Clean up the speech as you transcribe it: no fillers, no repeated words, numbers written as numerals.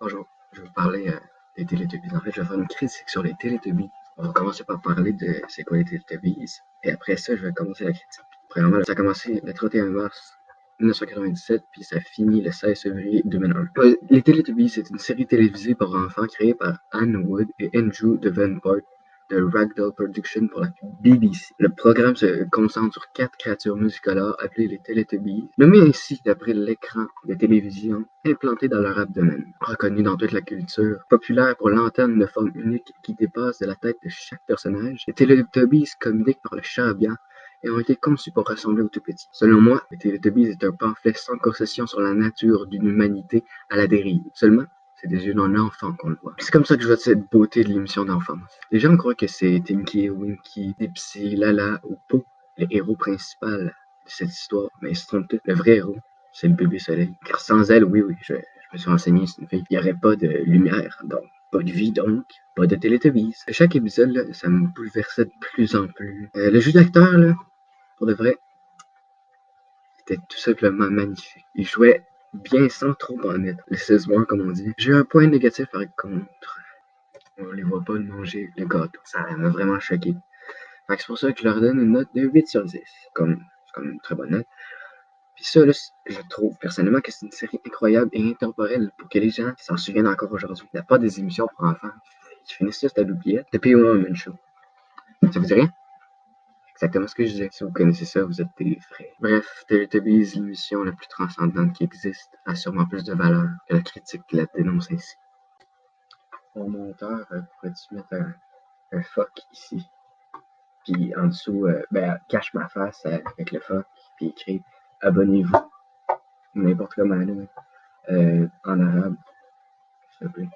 Bonjour, je vais vous parler des Teletubbies. En fait, je vais faire une critique sur les Teletubbies. On va commencer par parler de c'est quoi les Teletubbies. Et après ça, je vais commencer la critique. Premièrement, ça a commencé le 31 mars 1997, puis ça finit le 16 février 2001. Les Teletubbies, c'est une série télévisée pour enfants créée par Anne Wood et Andrew Davenport de Ragdoll Productions pour la BBC. Le programme se concentre sur 4 créatures multicolores appelées les Teletubbies, nommées ainsi d'après l'écran de télévision implanté dans leur abdomen. Reconnu dans toute la culture populaire pour l'antenne de forme unique qui dépasse de la tête de chaque personnage, les Teletubbies communiquent par le chant-bien et ont été conçus pour ressembler aux tout-petits. Selon moi, les Teletubbies est un pamphlet sans concession sur la nature d'une humanité à la dérive. Seulement, c'est des yeux d'un enfant qu'on le voit. C'est comme ça que je vois cette beauté de l'émission d'enfance. Les gens croient que c'est Tinky, Winky, Dipsy, Lala ou Po, les héros principaux de cette histoire, mais ils se trompent tous. Le vrai héros, c'est le bébé soleil. Car sans elle, oui, je me suis renseigné, c'est une fille. Il n'y aurait pas de lumière, donc pas de vie, donc pas de Teletubbies. Chaque épisode, là, ça me bouleversait de plus en plus. Le jeu d'acteur, là, pour de vrai, était tout simplement magnifique. Il jouait bien sans trop en mettre. Le 16 comme on dit. J'ai un point négatif par contre. On les voit pas manger le gâteau. Ça m'a vraiment choqué. Fait que c'est pour ça que je leur donne une note de 8 sur 10. C'est comme une très bonne note. Puis ça, là, je trouve personnellement que c'est une série incroyable et intemporelle pour que les gens s'en souviennent encore aujourd'hui. Il n'y a pas des émissions pour enfants qui finissent juste à l'oubliette. The P.O.M. Show. Ça vous dit rien? Exactement ce que je disais. Si vous connaissez ça, vous êtes des vrais. Bref, Teletubbies, l'émission la plus transcendante qui existe, a sûrement plus de valeur que la critique qui la dénonce ainsi. Mon monteur, pourrais-tu mettre un fuck ici? Puis en dessous, cache ma face avec le fuck, puis écrit abonnez-vous, n'importe comment, là, en arabe, s'il te plaît.